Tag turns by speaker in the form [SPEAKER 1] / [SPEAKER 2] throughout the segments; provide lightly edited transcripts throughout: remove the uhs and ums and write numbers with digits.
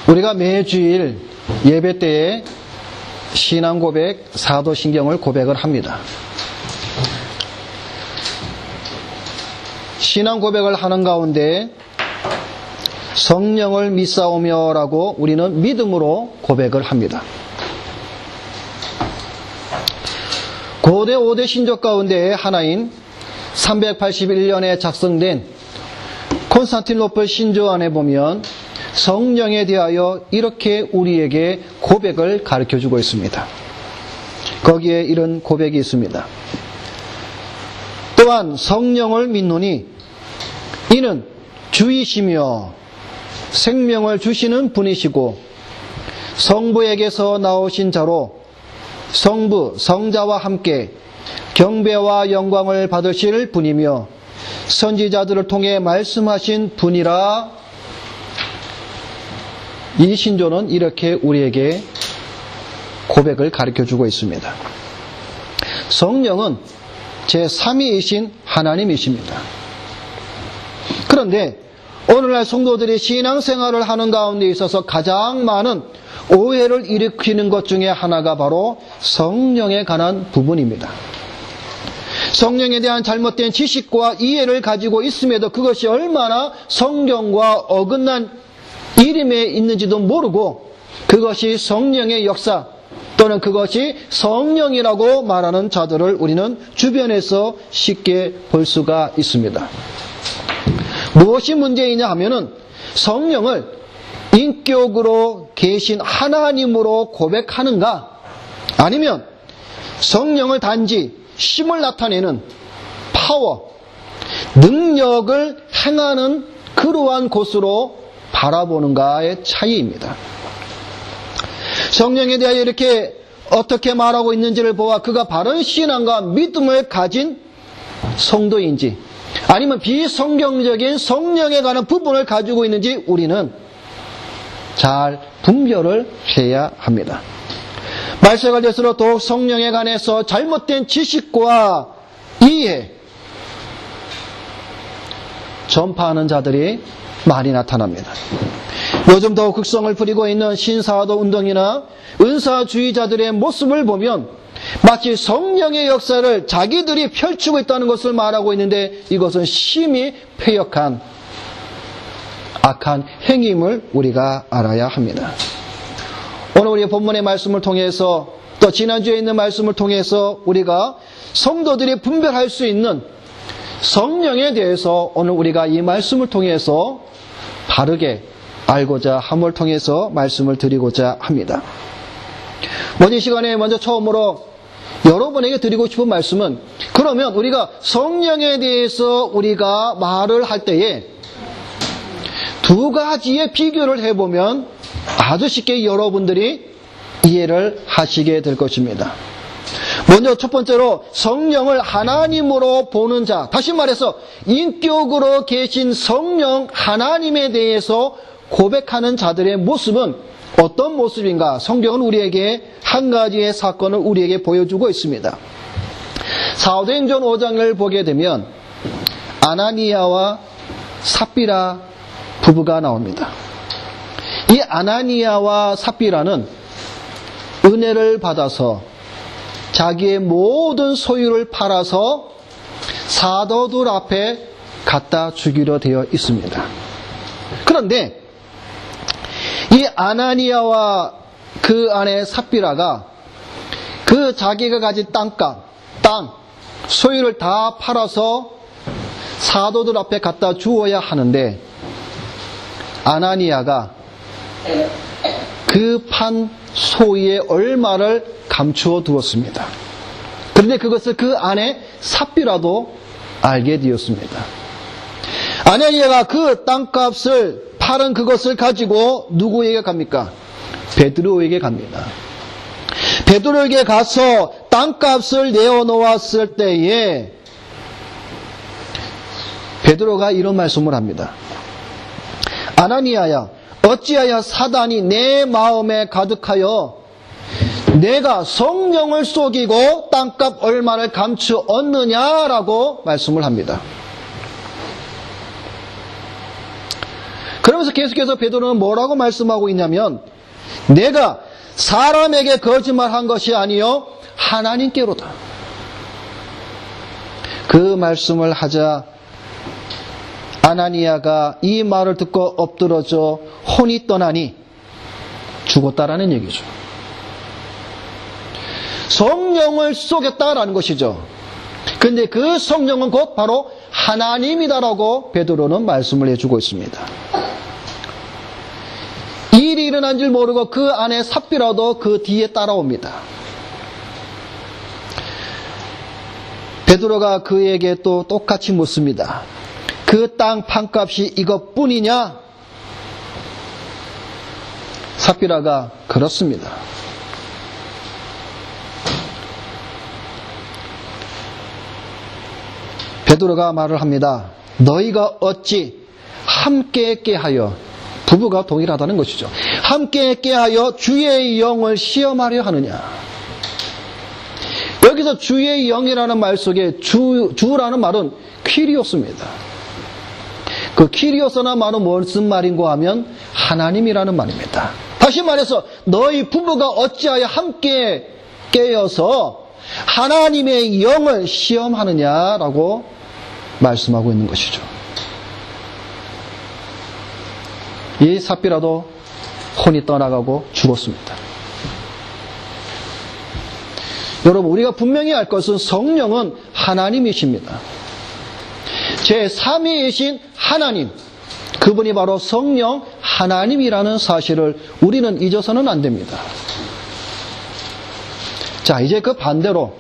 [SPEAKER 1] 우리가 매주일 예배 때에 신앙 고백, 사도신경을 고백을 합니다. 신앙 고백을 하는 가운데 성령을 믿사오며라고 우리는 믿음으로 고백을 합니다. 고대 5대 신조 가운데 하나인 381년에 작성된 콘스탄티노플 신조 안에 보면 성령에 대하여 이렇게 우리에게 고백을 가르쳐주고 있습니다. 거기에 이런 고백이 있습니다. 또한 성령을 믿노니 이는 주이시며 생명을 주시는 분이시고 성부에게서 나오신 자로 성부, 성자와 함께 경배와 영광을 받으실 분이며 선지자들을 통해 말씀하신 분이라. 이 신조는 이렇게 우리에게 고백을 가르쳐주고 있습니다. 성령은 제3위이신 하나님이십니다. 그런데 오늘날 성도들이 신앙생활을 하는 가운데 있어서 가장 많은 오해를 일으키는 것 중에 하나가 바로 성령에 관한 부분입니다. 성령에 대한 잘못된 지식과 이해를 가지고 있음에도 그것이 얼마나 성경과 어긋난 일임에 있는지도 모르고 그것이 성령의 역사 또는 그것이 성령이라고 말하는 자들을 우리는 주변에서 쉽게 볼 수가 있습니다. 무엇이 문제이냐 하면은 성령을 인격으로 계신 하나님으로 고백하는가, 아니면 성령을 단지 힘을 나타내는 파워, 능력을 행하는 그러한 곳으로 바라보는가의 차이입니다. 성령에 대하여 이렇게 어떻게 말하고 있는지를 보아 그가 바른 신앙과 믿음을 가진 성도인지 아니면 비성경적인 성령에 관한 부분을 가지고 있는지 우리는 잘 분별을 해야 합니다. 말세가 될수록 더욱 성령에 관해서 잘못된 지식과 이해, 전파하는 자들이 많이 나타납니다. 요즘 더욱 극성을 부리고 있는 신사도 운동이나 은사주의자들의 모습을 보면 마치 성령의 역사를 자기들이 펼치고 있다는 것을 말하고 있는데 이것은 심히 패역한 악한 행위임을 우리가 알아야 합니다. 오늘 우리 본문의 말씀을 통해서 또 지난주에 있는 말씀을 통해서 우리가 성도들이 분별할 수 있는 성령에 대해서 오늘 우리가 이 말씀을 통해서 바르게 알고자 함을 통해서 말씀을 드리고자 합니다. 먼저 이 시간에 먼저 처음으로 여러분에게 드리고 싶은 말씀은, 그러면 우리가 성령에 대해서 우리가 말을 할 때에 두 가지의 비교를 해보면 아주 쉽게 여러분들이 이해를 하시게 될 것입니다. 먼저 첫 번째로 성령을 하나님으로 보는 자, 다시 말해서 인격으로 계신 성령 하나님에 대해서 고백하는 자들의 모습은 어떤 모습인가? 성경은 우리에게 한 가지의 사건을 우리에게 보여주고 있습니다. 사도행전 5장을 보게 되면 아나니아와 삽비라 부부가 나옵니다. 이 아나니아와 삽비라는 은혜를 받아서 자기의 모든 소유를 팔아서 사도들 앞에 갖다 주기로 되어 있습니다. 그런데 이 아나니아와 그 아내 삽비라가 그 자기가 가진 땅, 소유를 다 팔아서 사도들 앞에 갖다 주어야 하는데 아나니아가 그 판 소유의 얼마를 감추어 두었습니다. 그런데 그것을 그 아내 삽비라도 알게 되었습니다. 아나니아가 그 땅값을 팔은 그것을 가지고 누구에게 갑니까? 베드로에게 갑니다. 베드로에게 가서 땅값을 내어놓았을 때에 베드로가 이런 말씀을 합니다. 아나니아야, 어찌하여 사단이 내 마음에 가득하여 내가 성령을 속이고 땅값 얼마를 감추었느냐라고 말씀을 합니다. 그러면서 계속해서 베드로는 뭐라고 말씀하고 있냐면 내가 사람에게 거짓말한 것이 아니요 하나님께로다. 그 말씀을 하자 아나니아가 이 말을 듣고 엎드러져 혼이 떠나니 죽었다라는 얘기죠. 성령을 쏘겠다라는 것이죠. 근데 그 성령은 곧 바로 하나님이다라고 베드로는 말씀을 해주고 있습니다. 일이 일어난 줄 모르고 그 안에 삽비라도 그 뒤에 따라옵니다. 베드로가 그에게 또 똑같이 묻습니다. 그 땅 판값이 이것뿐이냐? 삽비라가 그렇습니다. 베드로가 말을 합니다. 너희가 어찌 함께 깨하여, 부부가 동일하다는 것이죠. 함께 깨하여 주의 영을 시험하려 하느냐. 여기서 주의 영이라는 말 속에 주라는 말은 퀴리오스입니다. 그 퀴리오스라는 말은 무슨 말인고 하면 하나님이라는 말입니다. 다시 말해서 너희 부부가 어찌하여 함께 깨어서 하나님의 영을 시험하느냐라고 말씀하고 있는 것이죠. 이 삽비라도 혼이 떠나가고 죽었습니다. 여러분, 우리가 분명히 알 것은 성령은 하나님이십니다. 제3위이신 하나님, 그분이 바로 성령 하나님이라는 사실을 우리는 잊어서는 안 됩니다. 자, 이제 그 반대로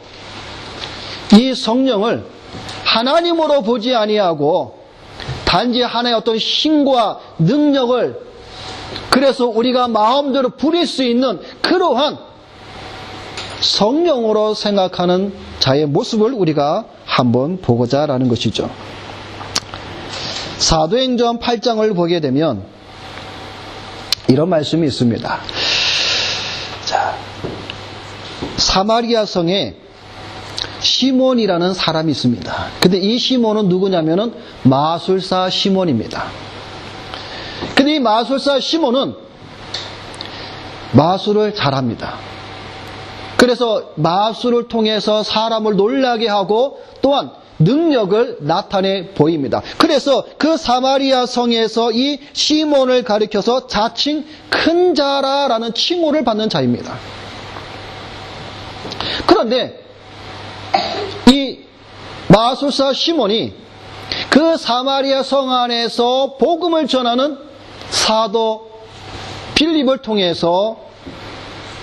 [SPEAKER 1] 이 성령을 하나님으로 보지 아니하고 단지 하나의 어떤 힘과 능력을, 그래서 우리가 마음대로 부릴 수 있는 그러한 성령으로 생각하는 자의 모습을 우리가 한번 보고자 라는 것이죠. 사도행전 8장을 보게 되면 이런 말씀이 있습니다. 자, 사마리아 성에 시몬이라는 사람이 있습니다. 근데 이 시몬은 누구냐면은 마술사 시몬입니다. 근데 이 마술사 시몬은 마술을 잘합니다. 그래서 마술을 통해서 사람을 놀라게 하고 또한 능력을 나타내 보입니다. 그래서 그 사마리아 성에서 이 시몬을 가리켜서 자칭 큰 자라라는 칭호를 받는 자입니다. 그런데 이 마술사 시몬이 그 사마리아 성 안에서 복음을 전하는 사도 빌립을 통해서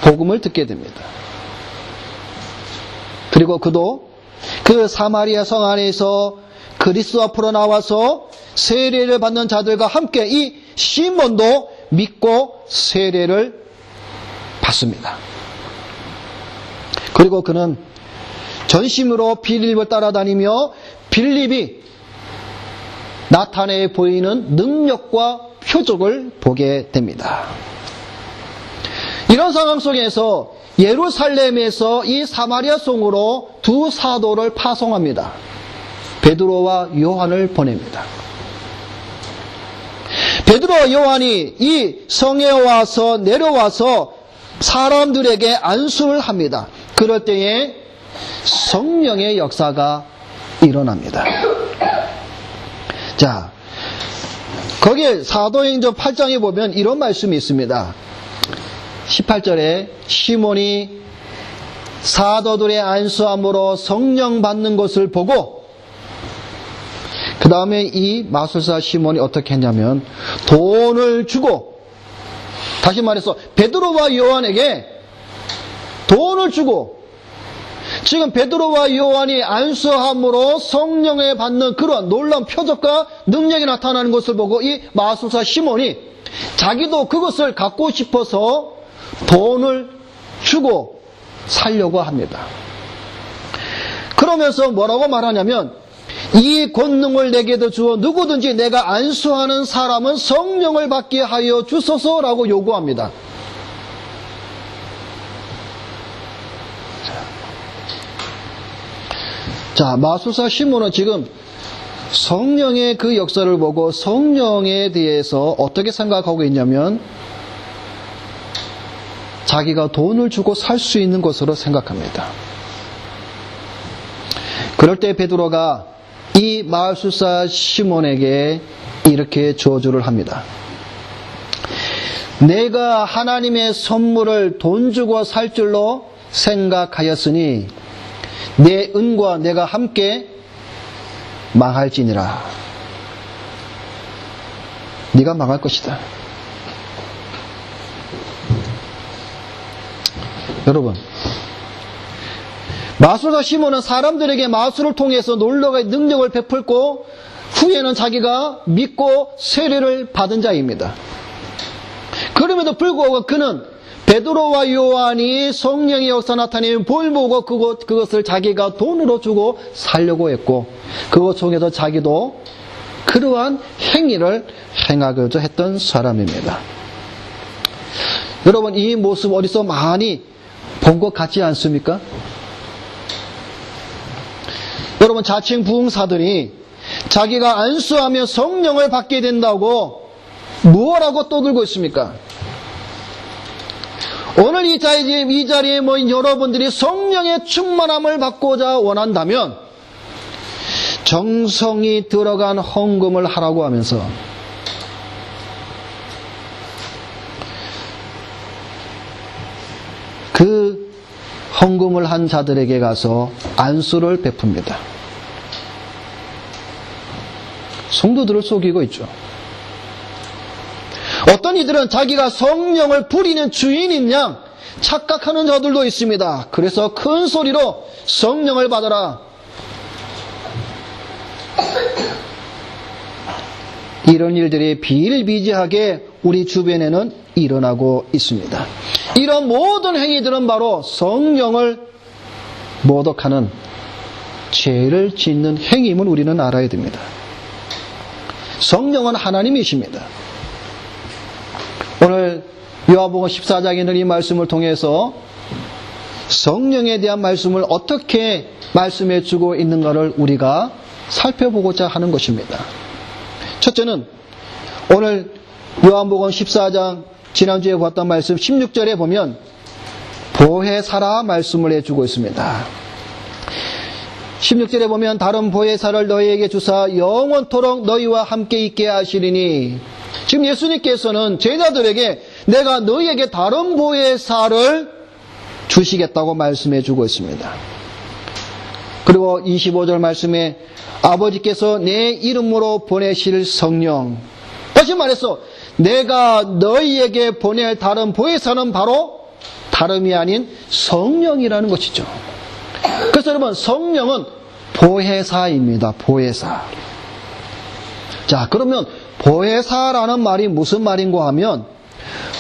[SPEAKER 1] 복음을 듣게 됩니다. 그리고 그도 그 사마리아 성 안에서 그리스도 앞으로 나와서 세례를 받는 자들과 함께 이 시몬도 믿고 세례를 받습니다. 그리고 그는 전심으로 빌립을 따라다니며 빌립이 나타내 보이는 능력과 표적을 보게 됩니다. 이런 상황 속에서 예루살렘에서 이 사마리아 성으로 두 사도를 파송합니다. 베드로와 요한을 보냅니다. 베드로와 요한이 이 성에 와서 내려와서 사람들에게 안수를 합니다. 그럴 때에 성령의 역사가 일어납니다. 자, 거기에 사도행전 8장에 보면 이런 말씀이 있습니다. 18절에 시몬이 사도들의 안수함으로 성령 받는 것을 보고, 그 다음에 이 마술사 시몬이 어떻게 했냐면 돈을 주고, 다시 말해서 베드로와 요한에게 돈을 주고, 지금 베드로와 요한이 안수함으로 성령에 받는 그런 놀라운 표적과 능력이 나타나는 것을 보고 이 마술사 시몬이 자기도 그것을 갖고 싶어서 돈을 주고 살려고 합니다. 그러면서 뭐라고 말하냐면 이 권능을 내게도 주어 누구든지 내가 안수하는 사람은 성령을 받게 하여 주소서라고 요구합니다. 자, 마술사 시몬은 지금 성령의 그 역사를 보고 성령에 대해서 어떻게 생각하고 있냐면 자기가 돈을 주고 살 수 있는 것으로 생각합니다. 그럴 때 베드로가 이 마술사 시몬에게 이렇게 저주를 합니다. 내가 하나님의 선물을 돈 주고 살 줄로 생각하였으니 내 은과 내가 함께 망할지니라. 네가 망할 것이다. 여러분, 마술사 시몬은 사람들에게 마술을 통해서 놀라운 능력을 베풀고 후에는 자기가 믿고 세례를 받은 자입니다. 그럼에도 불구하고 그는 베드로와 요한이 성령의 역사 나타내는 볼 보고 그것을 자기가 돈으로 주고 살려고 했고 그것 속에서 자기도 그러한 행위를 행하고자 했던 사람입니다. 여러분, 이 모습 어디서 많이 본 것 같지 않습니까? 여러분, 자칭 부흥사들이 자기가 안수하며 성령을 받게 된다고 무엇라고 떠들고 있습니까? 오늘 이 자리에 모인 여러분들이 성령의 충만함을 받고자 원한다면 정성이 들어간 헌금을 하라고 하면서 그 헌금을 한 자들에게 가서 안수를 베풉니다. 성도들을 속이고 있죠. 어떤 이들은 자기가 성령을 부리는 주인인 양 착각하는 자들도 있습니다. 그래서 큰 소리로 성령을 받아라. 이런 일들이 비일비재하게 우리 주변에는 일어나고 있습니다. 이런 모든 행위들은 바로 성령을 모독하는 죄를 짓는 행위임을 우리는 알아야 됩니다. 성령은 하나님이십니다. 오늘 요한복음 14장에 있는 이 말씀을 통해서 성령에 대한 말씀을 어떻게 말씀해 주고 있는가를 우리가 살펴보고자 하는 것입니다. 첫째는 오늘 요한복음 14장 지난주에 봤던 말씀 16절에 보면 보혜사라 말씀을 해주고 있습니다. 16절에 보면 다른 보혜사를 너희에게 주사 영원토록 너희와 함께 있게 하시리니, 지금 예수님께서는 제자들에게 내가 너희에게 다른 보혜사를 주시겠다고 말씀해 주고 있습니다. 그리고 25절 말씀에 아버지께서 내 이름으로 보내실 성령, 다시 말해서 내가 너희에게 보낼 다른 보혜사는 바로 다름이 아닌 성령이라는 것이죠. 그래서 여러분, 성령은 보혜사입니다. 보혜사. 자, 그러면 보혜사라는 말이 무슨 말인가 하면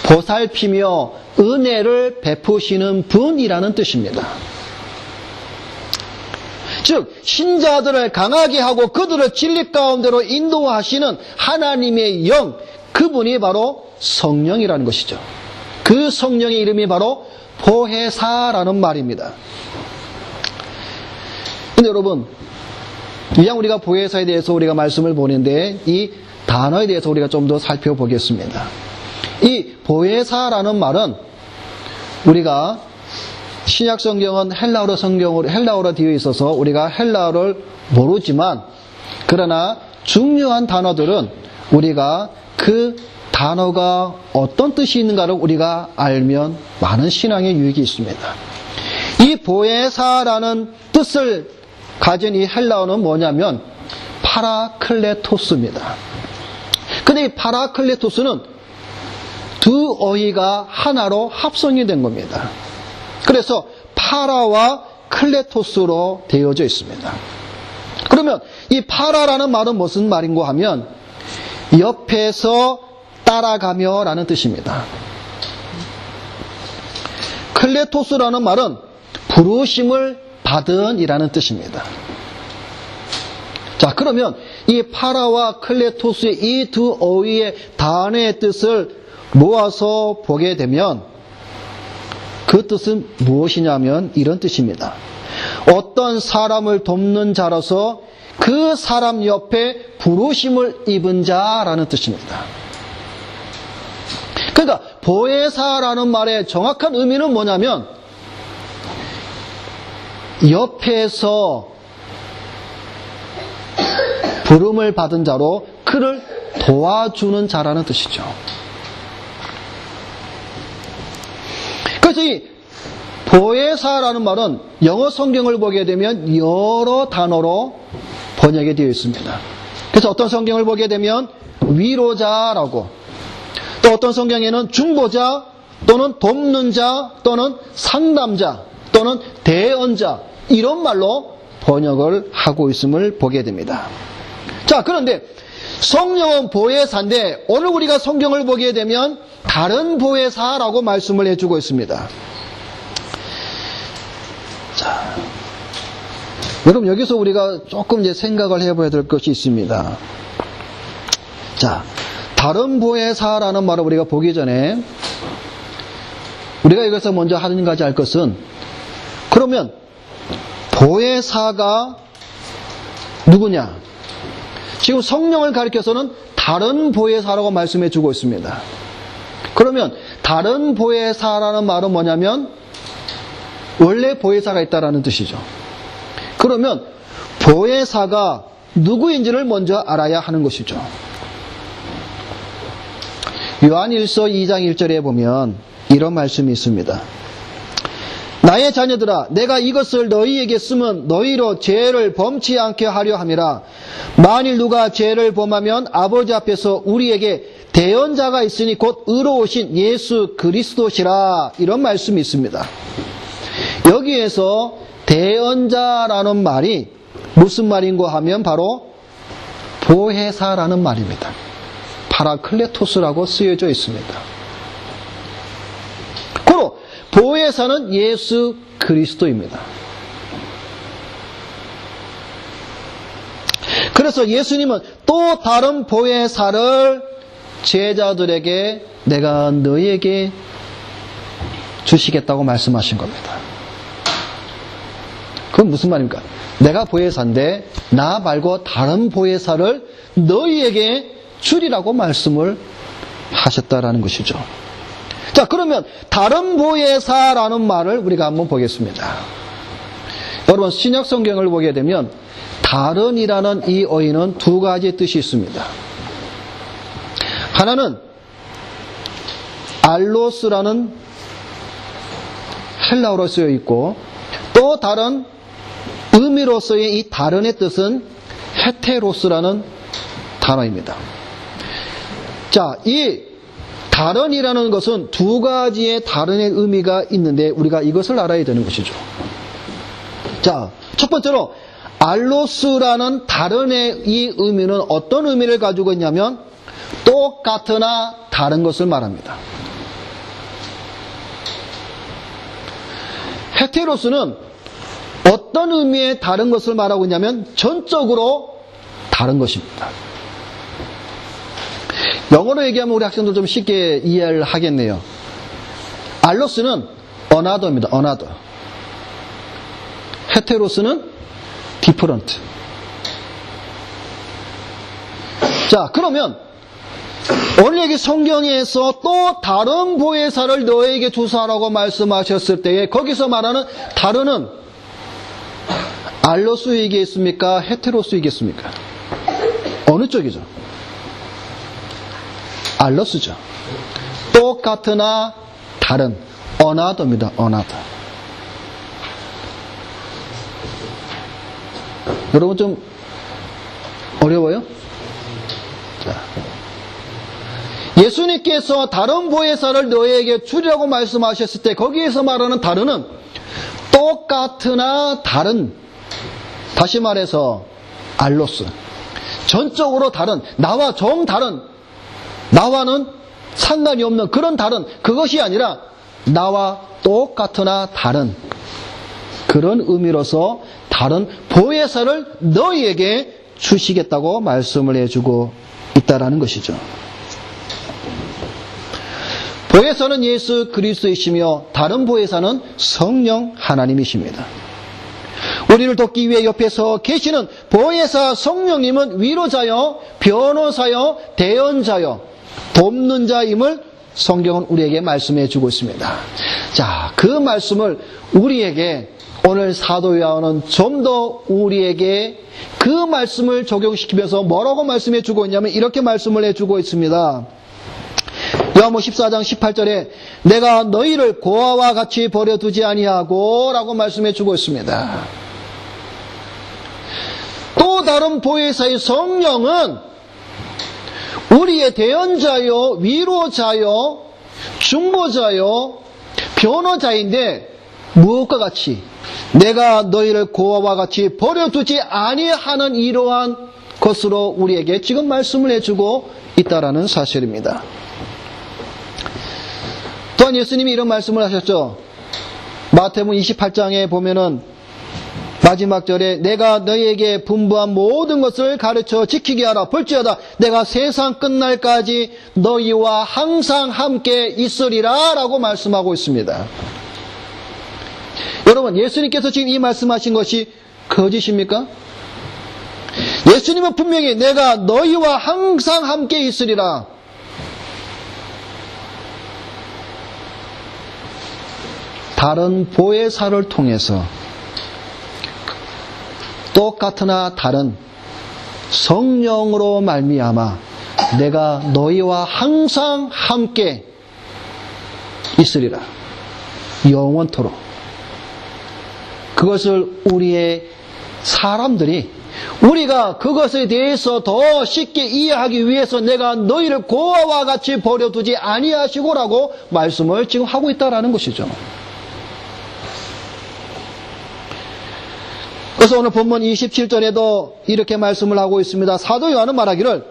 [SPEAKER 1] 보살피며 은혜를 베푸시는 분이라는 뜻입니다. 즉 신자들을 강하게 하고 그들을 진리 가운데로 인도하시는 하나님의 영, 그분이 바로 성령이라는 것이죠. 그 성령의 이름이 바로 보혜사라는 말입니다. 근데 여러분, 그냥 우리가 보혜사에 대해서 우리가 말씀을 보는데 이 단어에 대해서 우리가 좀 더 살펴보겠습니다. 이 보혜사라는 말은 우리가 신약 성경은 헬라어로 되어 있어서 우리가 헬라어를 모르지만, 그러나 중요한 단어들은 우리가 그 단어가 어떤 뜻이 있는가를 우리가 알면 많은 신앙의 유익이 있습니다. 이 보혜사라는 뜻을 가진 이 헬라어는 뭐냐면 파라클레토스입니다. 근데 이 파라클레토스는 두 어휘가 하나로 합성이 된 겁니다. 그래서 파라와 클레토스로 되어져 있습니다. 그러면 이 파라라는 말은 무슨 말인가 하면 옆에서 따라가며 라는 뜻입니다. 클레토스라는 말은 부르심을 받은 이라는 뜻입니다. 자, 그러면 이 파라와 클레토스의 이 두 어휘의 단어의 뜻을 모아서 보게 되면 그 뜻은 무엇이냐면 이런 뜻입니다. 어떤 사람을 돕는 자로서 그 사람 옆에 부르심을 입은 자라는 뜻입니다. 그러니까 보혜사라는 말의 정확한 의미는 뭐냐면 옆에서 부름을 받은 자로 그를 도와주는 자라는 뜻이죠. 그래서 이 보혜사라는 말은 영어 성경을 보게 되면 여러 단어로 번역이 되어 있습니다. 그래서 어떤 성경을 보게 되면 위로자라고, 또 어떤 성경에는 중보자 또는 돕는 자 또는 상담자 또는 대언자, 이런 말로 번역을 하고 있음을 보게 됩니다. 자, 그런데 성령은 보혜사인데 오늘 우리가 성경을 보게 되면 다른 보혜사라고 말씀을 해주고 있습니다. 자, 여러분 여기서 우리가 조금 이제 생각을 해봐야 될 것이 있습니다. 자, 다른 보혜사라는 말을 우리가 보기 전에 우리가 여기서 먼저 한 가지 할 것은, 그러면 보혜사가 누구냐? 지금 성령을 가리켜서는 다른 보혜사라고 말씀해 주고 있습니다. 그러면 다른 보혜사라는 말은 뭐냐면 원래 보혜사가 있다라는 뜻이죠. 그러면 보혜사가 누구인지를 먼저 알아야 하는 것이죠. 요한일서 2장 1절에 보면 이런 말씀이 있습니다. 나의 자녀들아, 내가 이것을 너희에게 쓰면 너희로 죄를 범치 않게 하려 함이라. 만일 누가 죄를 범하면 아버지 앞에서 우리에게 대언자가 있으니 곧 의로우신 예수 그리스도시라. 이런 말씀이 있습니다. 여기에서 대언자라는 말이 무슨 말인가 하면 바로 보혜사라는 말입니다. 파라클레토스라고 쓰여져 있습니다. 그리고 보혜사는 예수 그리스도입니다. 그래서 예수님은 또 다른 보혜사를 제자들에게 내가 너희에게 주시겠다고 말씀하신 겁니다. 그건 무슨 말입니까? 내가 보혜사인데 나 말고 다른 보혜사를 너희에게 주리라고 말씀을 하셨다라는 것이죠. 자, 그러면 다른 보혜사라는 말을 우리가 한번 보겠습니다. 여러분 신약 성경을 보게 되면 다른이라는 이 어휘는 두 가지 뜻이 있습니다. 하나는 알로스라는 헬라어로 쓰여 있고, 또 다른 의미로서의 이 다른의 뜻은 헤테로스라는 단어입니다. 자, 이 다른이라는 것은 두 가지의 다른의 의미가 있는데 우리가 이것을 알아야 되는 것이죠. 자, 첫 번째로 알로스라는 다른의 이 의미는 어떤 의미를 가지고 있냐면 똑같으나 다른 것을 말합니다. 헤테로스는 어떤 의미의 다른 것을 말하고 있냐면 전적으로 다른 것입니다. 영어로 얘기하면 우리 학생들 좀 쉽게 이해를 하겠네요. 알로스는 another입니다. another. 헤테로스는 different. 자, 그러면 오늘 여기 성경에서 또 다른 보혜사를 너에게 주사라고 말씀하셨을 때에 거기서 말하는 다른은 알로스이겠습니까? 헤테로스이겠습니까? 어느 쪽이죠? 알로스죠. 똑같으나 다른 another입니다. another. 여러분 좀 어려워요? 자. 예수님께서 다른 보혜사를 너희에게 주리라고 말씀하셨을 때 거기에서 말하는 다른은 똑같으나 다른, 다시 말해서 알로스, 전적으로 다른, 나와 정 다른, 나와는 상관이 없는 그런 다른, 그것이 아니라 나와 똑같으나 다른 그런 의미로서 다른 보혜사를 너희에게 주시겠다고 말씀을 해주고 있다라는 것이죠. 보혜사는 예수 그리스도이시며 다른 보혜사는 성령 하나님이십니다. 우리를 돕기 위해 옆에서 계시는 보혜사 성령님은 위로자요, 변호사요, 대언자요, 돕는 자임을 성경은 우리에게 말씀해 주고 있습니다. 자, 그 말씀을 우리에게 오늘 사도 요한은 좀 더 우리에게 그 말씀을 적용시키면서 뭐라고 말씀해 주고 있냐면 이렇게 말씀을 해주고 있습니다. 요한복음 14장 18절에 내가 너희를 고아와 같이 버려두지 아니하고 라고 말씀해 주고 있습니다. 또 다른 보혜사의 성령은 우리의 대언자요, 위로자요, 중보자요, 변호자인데 무엇과 같이 내가 너희를 고아와 같이 버려두지 아니하는 이러한 것으로 우리에게 지금 말씀을 해주고 있다라는 사실입니다. 또한 예수님이 이런 말씀을 하셨죠. 마태복음 28장에 보면은 마지막 절에 내가 너희에게 분부한 모든 것을 가르쳐 지키게 하라. 볼지어다 내가 세상 끝날까지 너희와 항상 함께 있으리라 라고 말씀하고 있습니다. 여러분, 예수님께서 지금 이 말씀하신 것이 거짓입니까? 예수님은 분명히 내가 너희와 항상 함께 있으리라. 다른 보혜사를 통해서 똑같으나 다른 성령으로 말미암아 내가 너희와 항상 함께 있으리라. 영원토록. 그것을 우리의 사람들이 우리가 그것에 대해서 더 쉽게 이해하기 위해서 내가 너희를 고아와 같이 버려두지 아니하시고라고 말씀을 지금 하고 있다라는 것이죠. 그래서 오늘 본문 27절에도 이렇게 말씀을 하고 있습니다. 사도 요한은 말하기를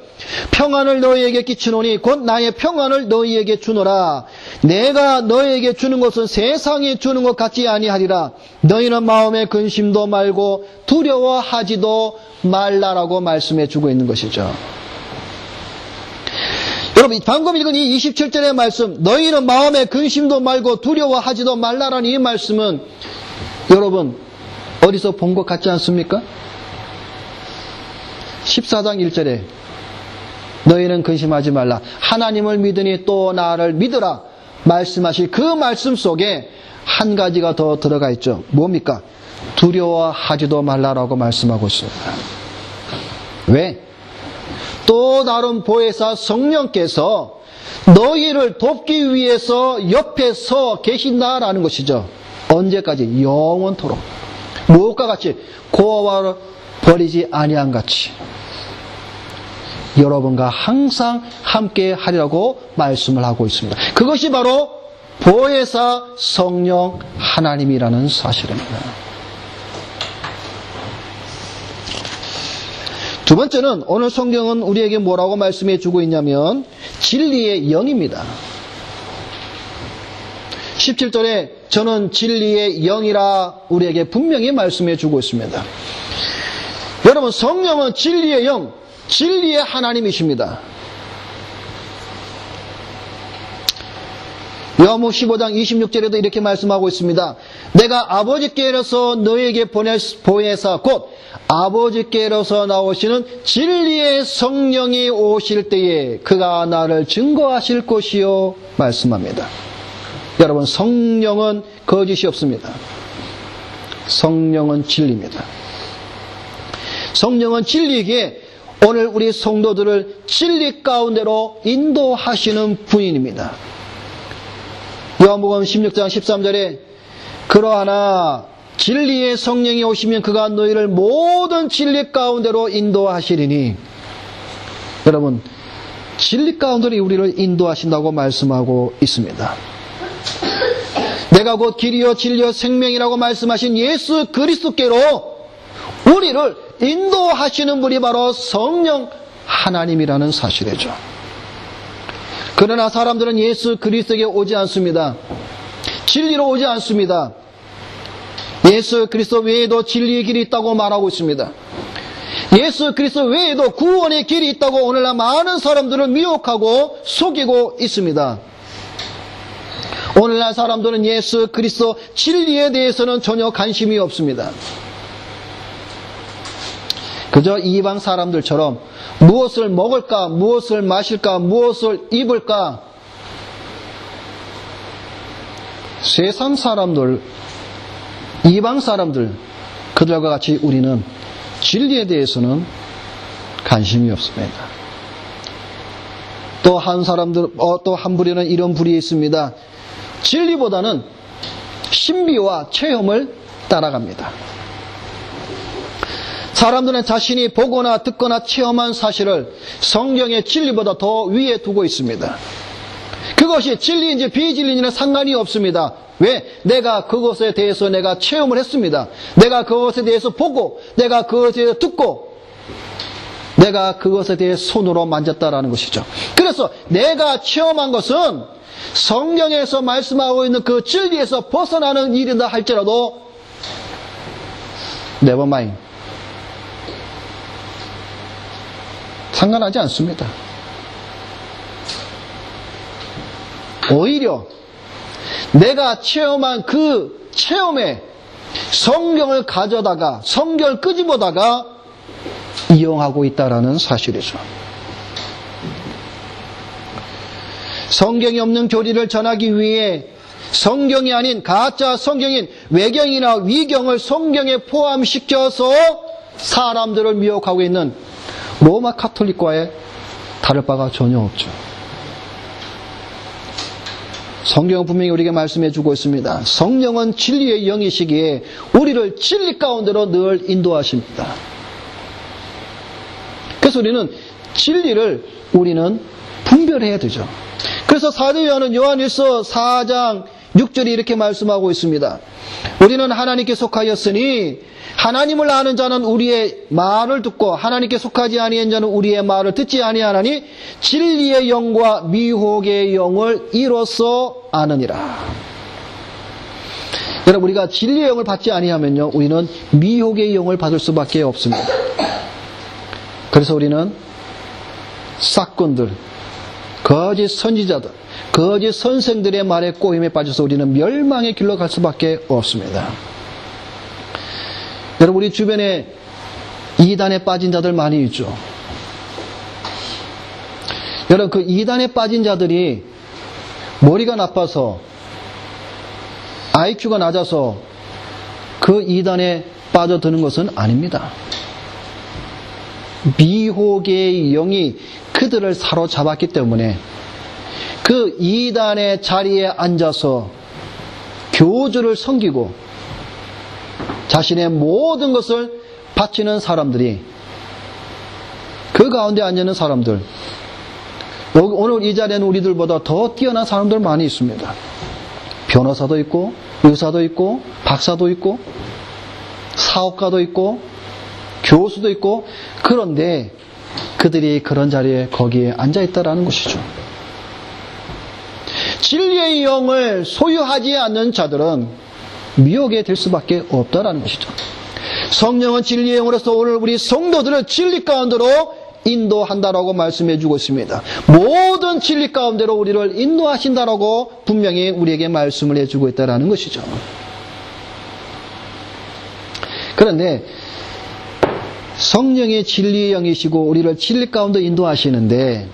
[SPEAKER 1] 평안을 너희에게 끼치노니 곧 나의 평안을 너희에게 주노라. 내가 너희에게 주는 것은 세상이 주는 것 같지 아니하리라. 너희는 마음에 근심도 말고 두려워하지도 말라라고 말씀해 주고 있는 것이죠. 여러분, 방금 읽은 이 27절의 말씀, 너희는 마음에 근심도 말고 두려워하지도 말라라는 이 말씀은 여러분 어디서 본 것 같지 않습니까? 14장 1절에 너희는 근심하지 말라. 하나님을 믿으니 또 나를 믿으라. 말씀하실 그 말씀 속에 한 가지가 더 들어가 있죠. 뭡니까? 두려워하지도 말라라고 말씀하고 있습니다. 왜? 또 다른 보혜사 성령께서 너희를 돕기 위해서 옆에 서 계신다라는 것이죠. 언제까지? 영원토록. 무엇과 같이? 고아와 버리지 아니한 같이 여러분과 항상 함께 하리라고 말씀을 하고 있습니다. 그것이 바로 보혜사 성령 하나님이라는 사실입니다. 두 번째는 오늘 성경은 우리에게 뭐라고 말씀해 주고 있냐면 진리의 영입니다. 17절에 저는 진리의 영이라 우리에게 분명히 말씀해 주고 있습니다. 여러분, 성령은 진리의 영, 진리의 하나님이십니다. 요한복음 15장 26절에도 이렇게 말씀하고 있습니다. 내가 아버지께로서 너에게 보낼 보혜사 곧 아버지께로서 나오시는 진리의 성령이 오실 때에 그가 나를 증거하실 것이요 말씀합니다. 여러분, 성령은 거짓이 없습니다. 성령은 진리입니다. 성령은 진리이기에 오늘 우리 성도들을 진리 가운데로 인도하시는 분입니다. 요한복음 16장 13절에 그러하나 진리의 성령이 오시면 그가 너희를 모든 진리 가운데로 인도하시리니. 여러분, 진리 가운데로 우리를 인도하신다고 말씀하고 있습니다. 내가 곧 길이요 진리요 생명이라고 말씀하신 예수 그리스도께로 우리를 인도하시는 분이 바로 성령 하나님이라는 사실이죠. 그러나 사람들은 예수 그리스도에게 오지 않습니다. 진리로 오지 않습니다. 예수 그리스도 외에도 진리의 길이 있다고 말하고 있습니다. 예수 그리스도 외에도 구원의 길이 있다고 오늘날 많은 사람들을 미혹하고 속이고 있습니다. 오늘날 사람들은 예수 그리스도 진리에 대해서는 전혀 관심이 없습니다. 그저 이방 사람들처럼 무엇을 먹을까, 무엇을 마실까, 무엇을 입을까, 세상 사람들, 이방 사람들, 그들과 같이 우리는 진리에 대해서는 관심이 없습니다. 또 한 부류는 이런 부류에 있습니다. 진리보다는 신비와 체험을 따라갑니다. 사람들은 자신이 보거나 듣거나 체험한 사실을 성경의 진리보다 더 위에 두고 있습니다. 그것이 진리인지 비진리인지는 상관이 없습니다. 왜? 내가 그것에 대해서 내가 체험을 했습니다. 내가 그것에 대해서 보고, 내가 그것에 대해서 듣고, 내가 그것에 대해 손으로 만졌다라는 것이죠. 그래서 내가 체험한 것은 성경에서 말씀하고 있는 그 진리에서 벗어나는 일이다 할지라도 never mind. 상관하지 않습니다. 오히려 내가 체험한 그 체험에 성경을 가져다가 성경을 끄집어다가 이용하고 있다라는 사실이죠. 성경이 없는 교리를 전하기 위해 성경이 아닌 가짜 성경인 외경이나 위경을 성경에 포함시켜서 사람들을 미혹하고 있는 로마 카톨릭과의 다를 바가 전혀 없죠. 성경은 분명히 우리에게 말씀해 주고 있습니다. 성령은 진리의 영이시기에 우리를 진리 가운데로 늘 인도하십니다. 그래서 우리는 분별해야 되죠. 그래서 사도 요한일서 4장 6절이 이렇게 말씀하고 있습니다. 우리는 하나님께 속하였으니 하나님을 아는 자는 우리의 말을 듣고 하나님께 속하지 아니한 자는 우리의 말을 듣지 아니하나니 진리의 영과 미혹의 영을 이로써 아느니라. 여러분, 우리가 진리의 영을 받지 아니하면요, 우리는 미혹의 영을 받을 수밖에 없습니다. 그래서 우리는 싹군들, 거짓 선지자들, 거짓 선생들의 말에 꼬임에 빠져서 우리는 멸망의 길로 갈 수밖에 없습니다. 여러분, 우리 주변에 이단에 빠진 자들 많이 있죠. 여러분, 그 이단에 빠진 자들이 머리가 나빠서 IQ가 낮아서 그 이단에 빠져드는 것은 아닙니다. 미혹의 영이 그들을 사로잡았기 때문에 그 이단의 자리에 앉아서 교주를 섬기고 자신의 모든 것을 바치는 사람들이, 그 가운데 앉는 사람들, 오늘 이 자리에는 우리들보다 더 뛰어난 사람들 많이 있습니다. 변호사도 있고, 의사도 있고, 박사도 있고, 사업가도 있고, 교수도 있고, 그런데 그들이 그런 자리에 거기에 앉아있다라는 것이죠. 진리의 영을 소유하지 않는 자들은 미혹에 될 수밖에 없다라는 것이죠. 성령은 진리의 영으로서 오늘 우리 성도들을 진리 가운데로 인도한다라고 말씀해 주고 있습니다. 모든 진리 가운데로 우리를 인도하신다라고 분명히 우리에게 말씀을 해주고 있다라는 것이죠. 그런데 성령의 진리의 영이시고 우리를 진리 가운데 인도하시는데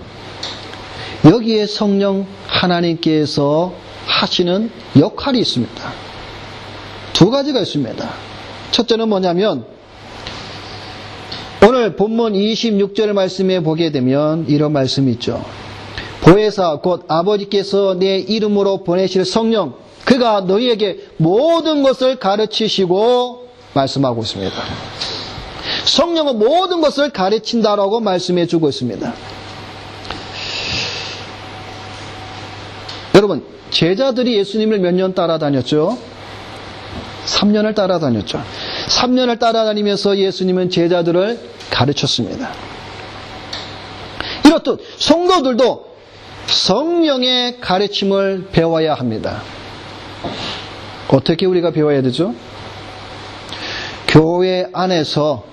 [SPEAKER 1] 여기에 성령 하나님께서 하시는 역할이 있습니다. 두 가지가 있습니다. 첫째는 뭐냐면 오늘 본문 26절 말씀에 보게 되면 이런 말씀이 있죠. 보혜사 곧 아버지께서 내 이름으로 보내실 성령, 그가 너희에게 모든 것을 가르치시고 말씀하고 있습니다. 성령은 모든 것을 가르친다라고 말씀해 주고 있습니다. 여러분, 제자들이 예수님을 몇 년 따라다녔죠? 3년을 따라다녔죠. 3년을 따라다니면서 예수님은 제자들을 가르쳤습니다. 이렇듯 성도들도 성령의 가르침을 배워야 합니다. 어떻게 우리가 배워야 되죠? 교회 안에서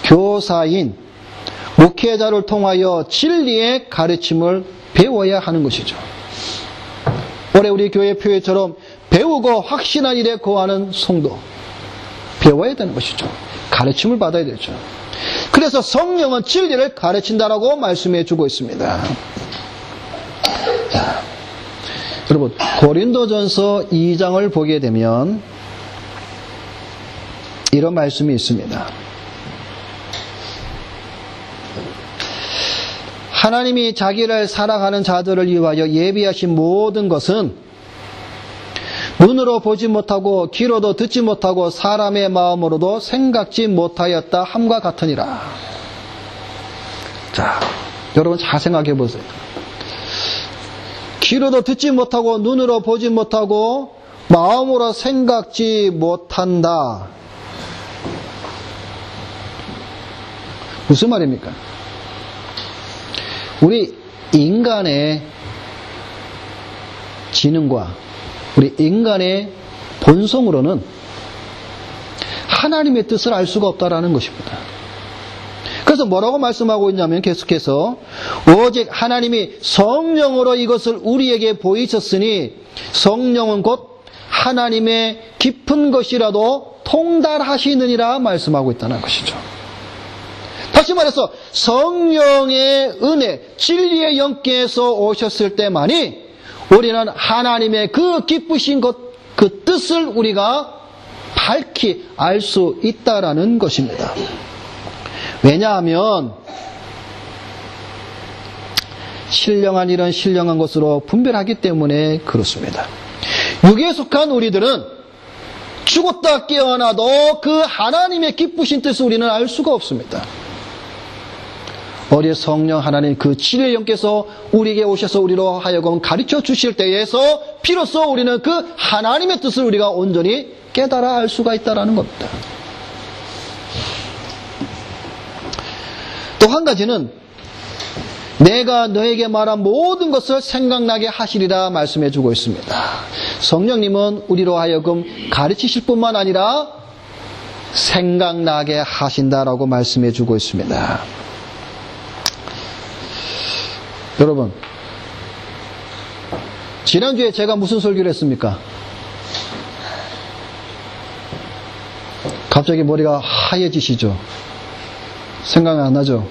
[SPEAKER 1] 교사인 목회자를 통하여 진리의 가르침을 배워야 하는 것이죠. 올해 우리 교회 표회처럼 배우고 확신한 일에 거하는 성도, 배워야 되는 것이죠. 가르침을 받아야 되죠. 그래서 성령은 진리를 가르친다라고 말씀해 주고 있습니다. 자, 여러분 고린도전서 2장을 보게 되면 이런 말씀이 있습니다. 하나님이 자기를 사랑하는 자들을 위하여 예비하신 모든 것은 눈으로 보지 못하고 귀로도 듣지 못하고 사람의 마음으로도 생각지 못하였다 함과 같으니라. 자, 여러분 잘 생각해 보세요. 귀로도 듣지 못하고 눈으로 보지 못하고 마음으로 생각지 못한다. 무슨 말입니까? 우리 인간의 지능과 우리 인간의 본성으로는 하나님의 뜻을 알 수가 없다라는 것입니다. 그래서 뭐라고 말씀하고 있냐면 계속해서 오직 하나님이 성령으로 이것을 우리에게 보이셨으니 성령은 곧 하나님의 깊은 것이라도 통달하시느니라 말씀하고 있다는 것이죠. 다시 말해서 성령의 은혜, 진리의 영께서 오셨을 때만이 우리는 하나님의 그 기쁘신 것, 그 뜻을 우리가 밝히 알 수 있다라는 것입니다. 왜냐하면 신령한 일은 신령한 것으로 분별하기 때문에 그렇습니다. 육에 속한 우리들은 죽었다 깨어나도 그 하나님의 기쁘신 뜻을 우리는 알 수가 없습니다. 우리 성령 하나님 그 진리의 영께서 우리에게 오셔서 우리로 하여금 가르쳐 주실 때에서 비로소 우리는 그 하나님의 뜻을 우리가 온전히 깨달아 알 수가 있다는 겁니다. 또 한 가지는 내가 너에게 말한 모든 것을 생각나게 하시리라 말씀해 주고 있습니다. 성령님은 우리로 하여금 가르치실 뿐만 아니라 생각나게 하신다라고 말씀해 주고 있습니다. 여러분, 지난주에 제가 무슨 설교를 했습니까? 갑자기 머리가 하얘지시죠? 생각 안 나죠?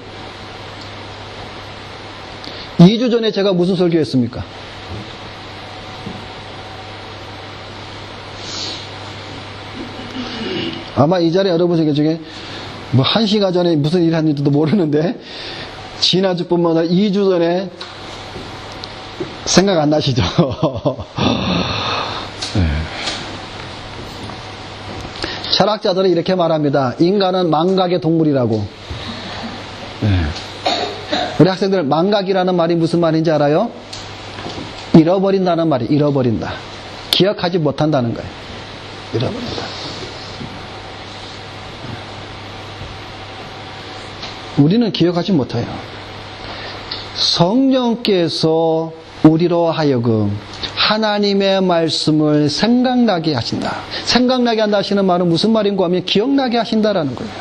[SPEAKER 1] 2주 전에 제가 무슨 설교했습니까? 아마 이 자리에 여러분 중에 뭐 1시간 전에 무슨 일을 했는지도 모르는데 지난주뿐만 아니라 2주 전에 생각 안 나시죠? 네. 철학자들은 이렇게 말합니다. 인간은 망각의 동물이라고. 네. 우리 학생들 망각이라는 말이 무슨 말인지 알아요? 잃어버린다는 말이 잃어버린다. 기억하지 못한다는 거예요. 잃어버린다. 우리는 기억하지 못해요. 성령께서 우리로 하여금 하나님의 말씀을 생각나게 하신다. 생각나게 한다 하시는 말은 무슨 말인가 하면 기억나게 하신다라는 거예요.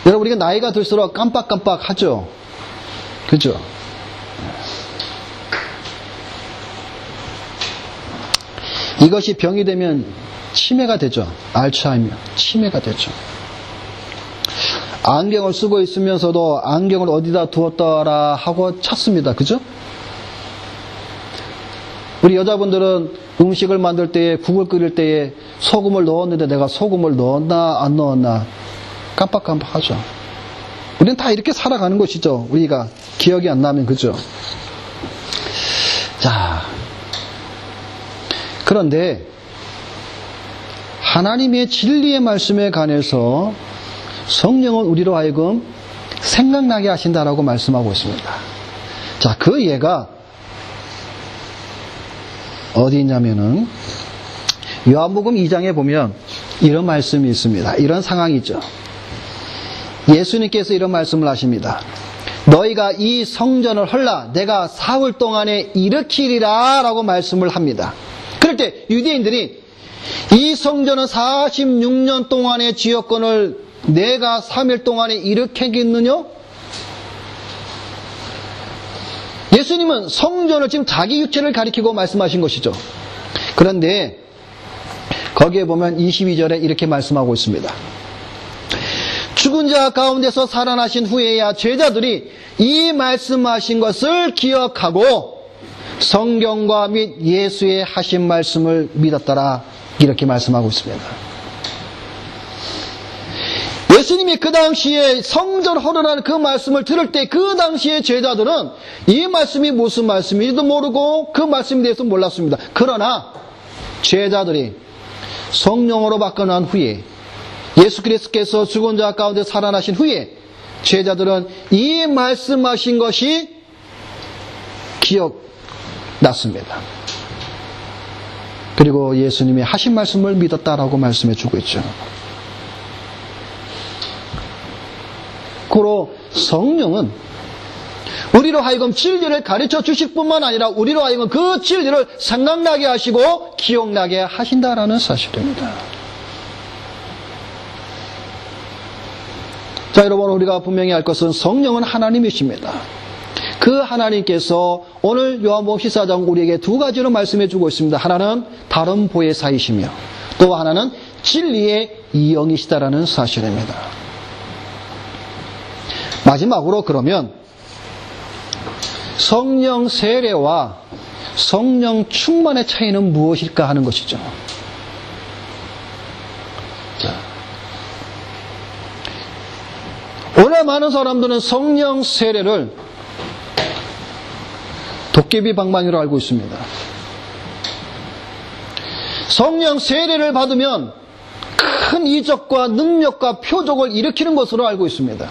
[SPEAKER 1] 여러분, 우리가 나이가 들수록 깜빡깜빡 하죠? 그죠? 이것이 병이 되면 치매가 되죠. 알츠하이머, 치매가 되죠. 안경을 쓰고 있으면서도 안경을 어디다 두었더라 하고 찾습니다. 그죠? 우리 여자분들은 음식을 만들 때에, 국을 끓일 때에 소금을 넣었는데 내가 소금을 넣었나 안 넣었나 깜빡깜빡하죠. 우리는 다 이렇게 살아가는 것이죠. 우리가 기억이 안 나면. 그죠? 자, 그런데 하나님의 진리의 말씀에 관해서 성령은 우리로 하여금 생각나게 하신다라고 말씀하고 있습니다. 자, 그 예가 어디 있냐면은 요한복음 2장에 보면 이런 말씀이 있습니다. 이런 상황이죠. 예수님께서 이런 말씀을 하십니다. 너희가 이 성전을 헐라 내가 사흘 동안에 일으키리라 라고 말씀을 합니다. 그럴 때 유대인들이 이 성전은 46년 동안의 지역권을 내가 3일 동안에 일으키겠느냐? 예수님은 성전을 지금 자기 육체를 가리키고 말씀하신 것이죠. 그런데 거기에 보면 22절에 이렇게 말씀하고 있습니다. 죽은 자 가운데서 살아나신 후에야 제자들이 이 말씀하신 것을 기억하고 성경과 및 예수의 하신 말씀을 믿었더라. 이렇게 말씀하고 있습니다. 예수님이 그 당시에 성전 허름한 그 말씀을 들을 때 그 당시에 제자들은 이 말씀이 무슨 말씀인지도 모르고 그 말씀에 대해서 몰랐습니다. 그러나 제자들이 성령으로 바꿔난 후에 예수 그리스도께서 죽은 자 가운데 살아나신 후에 제자들은 이 말씀하신 것이 기억났습니다. 그리고 예수님이 하신 말씀을 믿었다라고 말씀해 주고 있죠. 그로 성령은 우리로 하여금 진리를 가르쳐 주실 뿐만 아니라 우리로 하여금 그 진리를 생각나게 하시고 기억나게 하신다라는 사실입니다. 자, 여러분, 우리가 분명히 알 것은 성령은 하나님이십니다. 그 하나님께서 오늘 요한복음 14장 우리에게 두 가지로 말씀해 주고 있습니다. 하나는 다른 보혜사이시며 또 하나는 진리의 영이시다라는 사실입니다. 마지막으로 그러면 성령 세례와 성령 충만의 차이는 무엇일까 하는 것이죠. 오늘 많은 사람들은 성령 세례를 도깨비 방망이로 알고 있습니다. 성령 세례를 받으면 큰 이적과 능력과 표적을 일으키는 것으로 알고 있습니다.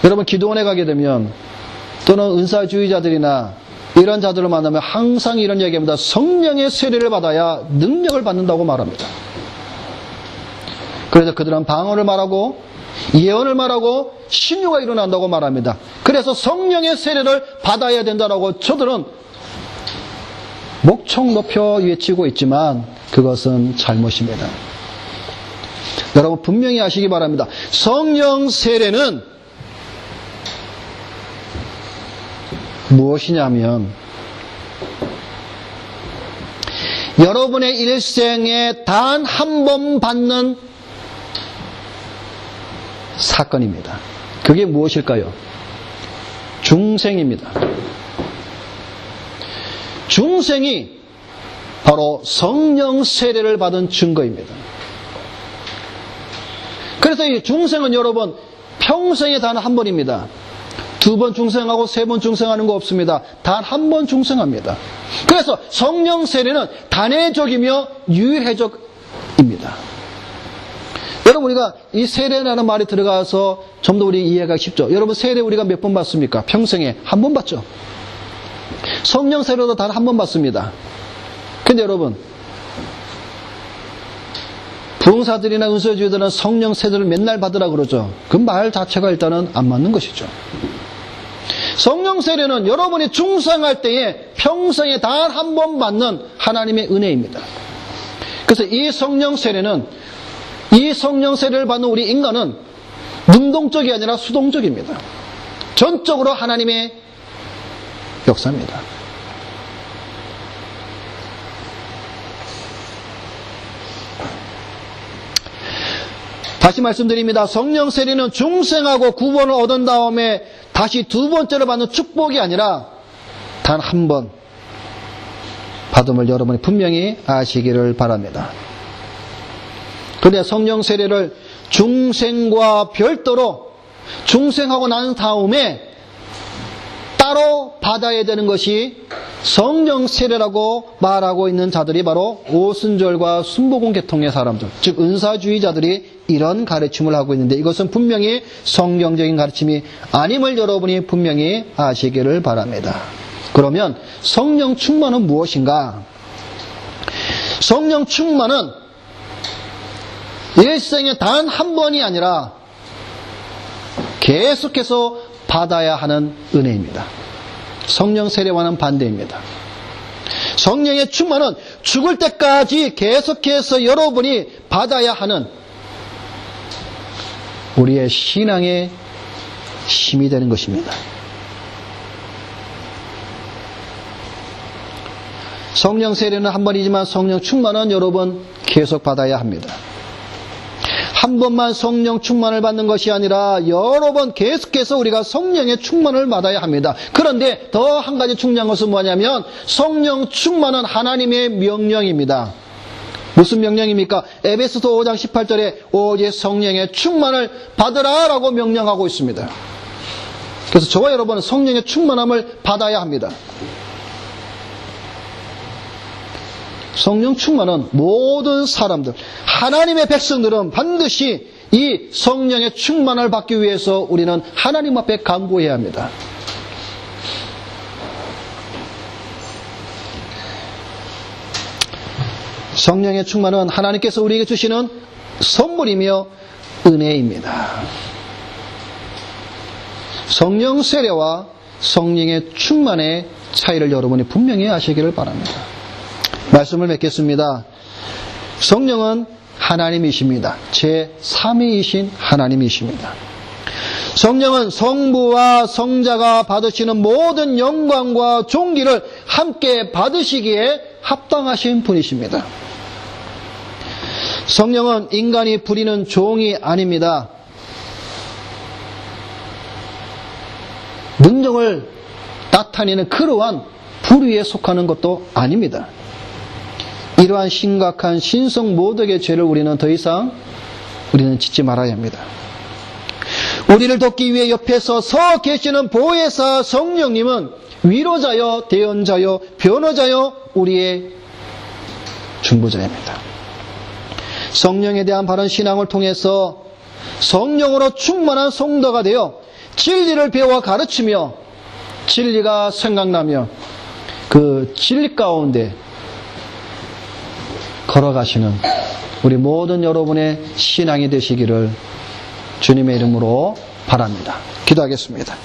[SPEAKER 1] 여러분, 기도원에 가게 되면 또는 은사주의자들이나 이런 자들을 만나면 항상 이런 얘기합니다. 성령의 세례를 받아야 능력을 받는다고 말합니다. 그래서 그들은 방언을 말하고 예언을 말하고 신유가 일어난다고 말합니다. 그래서 성령의 세례를 받아야 된다고 저들은 목청 높여 외치고 있지만 그것은 잘못입니다. 여러분, 분명히 아시기 바랍니다. 성령 세례는 무엇이냐면 여러분의 일생에 단 한 번 받는 사건입니다. 그게 무엇일까요? 중생입니다. 중생이 바로 성령 세례를 받은 증거입니다. 그래서 이 중생은 여러분 평생에 단 한 번입니다. 두 번 중생하고 세 번 중생하는 거 없습니다. 단 한 번 중생합니다. 그래서 성령 세례는 단회적이며 유일회적입니다. 여러분, 우리가 이 세례라는 말이 들어가서 좀 더 우리 이해가 쉽죠. 여러분, 세례 우리가 몇 번 받습니까? 평생에 한 번 받죠. 성령 세례도 단 한 번 받습니다. 근데 여러분, 부흥사들이나 은사주의들은 성령 세례를 맨날 받으라 그러죠. 그 말 자체가 일단은 안 맞는 것이죠. 성령 세례는 여러분이 중생할 때에 평생에 단 한 번 받는 하나님의 은혜입니다. 그래서 이 성령 세례는 이 성령 세례를 받는 우리 인간은 능동적이 아니라 수동적입니다. 전적으로 하나님의 역사입니다. 다시 말씀드립니다. 성령 세례는 중생하고 구원을 얻은 다음에 다시 두 번째로 받는 축복이 아니라 단 한 번 받음을 여러분이 분명히 아시기를 바랍니다. 그런데 성령 세례를 중생과 별도로 중생하고 난 다음에 따로 받아야 되는 것이 성령 세례라고 말하고 있는 자들이 바로 오순절과 순복음 계통의 사람들, 즉 은사주의자들이 이런 가르침을 하고 있는데 이것은 분명히 성경적인 가르침이 아님을 여러분이 분명히 아시기를 바랍니다. 그러면 성령 충만은 무엇인가? 성령 충만은 일생에 단 한 번이 아니라 계속해서 받아야 하는 은혜입니다. 성령 세례와는 반대입니다. 성령의 충만은 죽을 때까지 계속해서 여러분이 받아야 하는 우리의 신앙의 힘이 되는 것입니다. 성령 세례는 한 번이지만 성령 충만은 여러 번 계속 받아야 합니다. 한 번만 성령 충만을 받는 것이 아니라 여러 번 계속해서 우리가 성령의 충만을 받아야 합니다. 그런데 더 한 가지 중요한 것은 뭐냐면 성령 충만은 하나님의 명령입니다. 무슨 명령입니까? 에베소서 5장 18절에 오직 성령의 충만을 받으라 라고 명령하고 있습니다. 그래서 저와 여러분은 성령의 충만함을 받아야 합니다. 성령 충만은 모든 사람들, 하나님의 백성들은 반드시 이 성령의 충만을 받기 위해서 우리는 하나님 앞에 간구해야 합니다. 성령의 충만은 하나님께서 우리에게 주시는 선물이며 은혜입니다. 성령 세례와 성령의 충만의 차이를 여러분이 분명히 아시기를 바랍니다. 말씀을 맺겠습니다. 성령은 하나님이십니다. 제3위이신 하나님이십니다. 성령은 성부와 성자가 받으시는 모든 영광과 존귀를 함께 받으시기에 합당하신 분이십니다. 성령은 인간이 부리는 종이 아닙니다. 능력을 나타내는 그러한 부류에 속하는 것도 아닙니다. 이러한 심각한 신성 모독의 죄를 우리는 더 이상 짓지 말아야 합니다. 우리를 돕기 위해 옆에서 서 계시는 보혜사 성령님은 위로자여, 대언자여, 변호자여, 우리의 중보자입니다. 성령에 대한 바른 신앙을 통해서 성령으로 충만한 성도가 되어 진리를 배워 가르치며 진리가 생각나며 그 진리 가운데 걸어가시는 우리 모든 여러분의 신앙이 되시기를 주님의 이름으로 바랍니다. 기도하겠습니다.